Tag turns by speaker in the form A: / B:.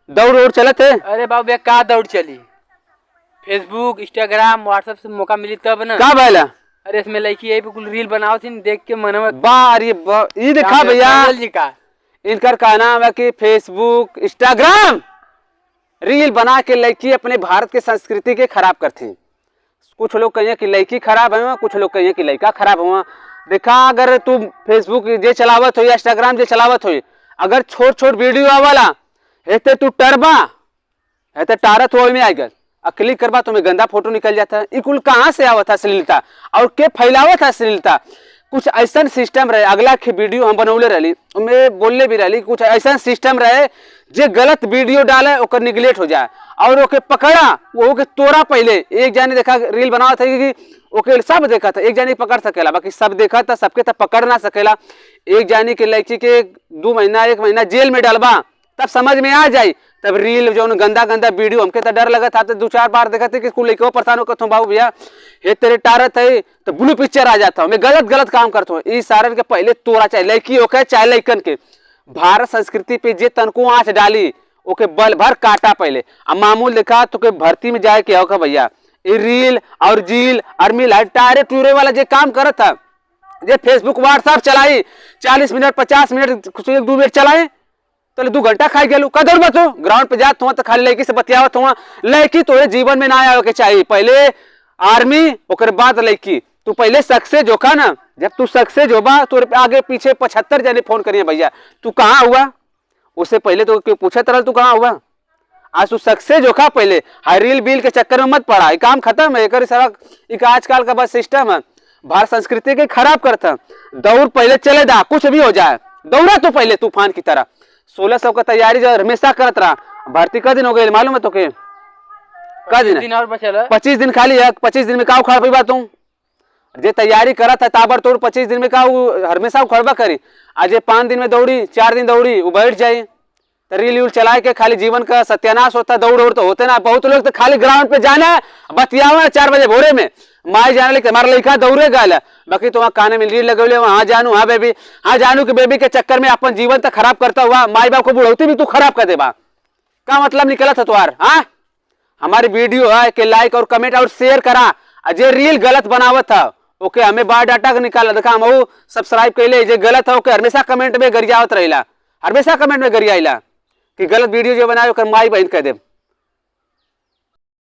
A: दौड़ ओड़ चलत है?
B: अरे बाबू भैया का दौड़ चली, फेसबुक इंस्टाग्राम व्हाट्सएप से मौका मिली तब ना।
A: का भैला?
B: अरे इसमें लड़की यही पे कुल रील बनाओ थी, देख के मन में
A: बार ये देखा भैया
B: जी का
A: इनकर का नाम है कि फेसबुक इंस्टाग्राम रील बना के लड़की अपने भारत के संस्कृति के खराब करते हैं। कुछ लोग कहिए कि लड़की खराब है, कुछ लोग कहिए कि लड़का खराब हुआ। देखा अगर तू फेसबुक जे चलावत हो या इंस्टाग्राम जे चलावत हो, अगर छोट छोट वीडियो आवाला हेते तू टरबा हेते टारत हो में आएगा क्लिक करबा तुम्हें गंदा फोटो निकल जाता है। ये कुल कहाँ से आवत है अश्लीलता और के फैलावत है अश्लीलता? कुछ ऐसा सिस्टम रहे, अगला के वीडियो हम बनौले रही मैं बोलले भी रही, कुछ ऐसा सिस्टम रहे जे गलत वीडियो डाले ओकर निगलेक्ट हो जाए और ओके पकड़ा वो के तोरा। पहले एक जाने देखा रील बनावा था कि ओके सब देखा था, एक जाने पकड़ सकेला, बाकी सब देखा था सबके तब पकड़ ना सकेला। एक जाने के लड़की के 2 महीना 1 महीना जेल में डालबा तब समझ में आ जाए। तब रील जो गंदा गंदा वीडियो हमके तो डर लगा था, तो 2-4 बार देखा थे कि कुल लड़के परेशान होकर बाबू भैया हे तेरे टारत है तो ब्लू पिक्चर आ जाता हूँ, मैं गलत गलत काम करता हूँ। इस सारण के पहले तोरा चाहे लड़की होके चाहे लड़कन के भारत संस्कृति पे जे तनको आँच डाली ओके बल भर काटा पहले। अब मामूल देखा तो के भर्ती में जाए के होगा भैया ये रील और जील और मिल टारे टूरे वाला जे काम करत था, जे फेसबुक व्हाट्सएप चलाई 40 मिनट 50 मिनट 1-2 मिनट चलाए तो 2 घंटा खाई गेलू का दौड़ तू ग्राउंड पे जात हुआ तो खाली लड़की से बतियावत हुआ। लड़की तो जीवन में ना आवे के चाहिए, पहले आर्मी ओकर बाद लड़की। तू पहले सक्सेस होखा ना, जब तू सक्सेस होबा तो आगे पीछे 75 जने फोन करिए भैया तू कहाँ हुआ, उससे पहले तो क्यों पूछत रहा तू कहाँ हुआ। आज तू सक्सेस होखा पहले, हाई रील बिल के चक्कर में मत पड़ा, काम खत्म है। एक आजकल का बस सिस्टम है भारत संस्कृति के खराब करता। दौड़ पहले चले दा कुछ भी हो जाए, दौड़ा तो पहले तूफान की तरह। 1600 का तैयारी जो हमेशा करत रहा, भर्ती का दिन हो गए मालूम है तो के का दिन
B: और बचल
A: 25 दिन खाली है। 25 दिन में का उखाड़ पाई तू जे तैयारी करत है ताबर तोड़ 25 दिन में का हमेशा उखड़बा करी। आज 5 दिन में दौड़ी 4 दिन दौड़ी वो बैठ जाए तो रील वील चलाए के खाली जीवन का सत्यानाश होता। दौड़ उड़ तो होते ना, बहुत लोग तो खाली ग्राउंड पे जाना है बतियावा 4 बजे भोरे में माई जाने लगे हमारा लड़का दौड़े गल, बाकी तो वहाँ काने में रील लगे हाँ जानू हाँ बेबी हाँ जानू के बेबी के चक्कर में अपन जीवन तक खराब करता हुआ माई बाप को बुढ़ौती भी तू खराब कर देबा। का मतलब निकला था तुम्हार? हाँ हमारी वीडियो है कि लाइक और कमेंट और शेयर करा, जे रील गलत बनावत था ओके हमें बायोडाटा का निकाला देखा हम वो सब्सक्राइब कैले, जे गलत है ओके हमेशा कमेंट में गरियावत रहेला, हमेशा कमेंट में गरियाला कि गलत वीडियो जो बनाए माई बहन कह दे।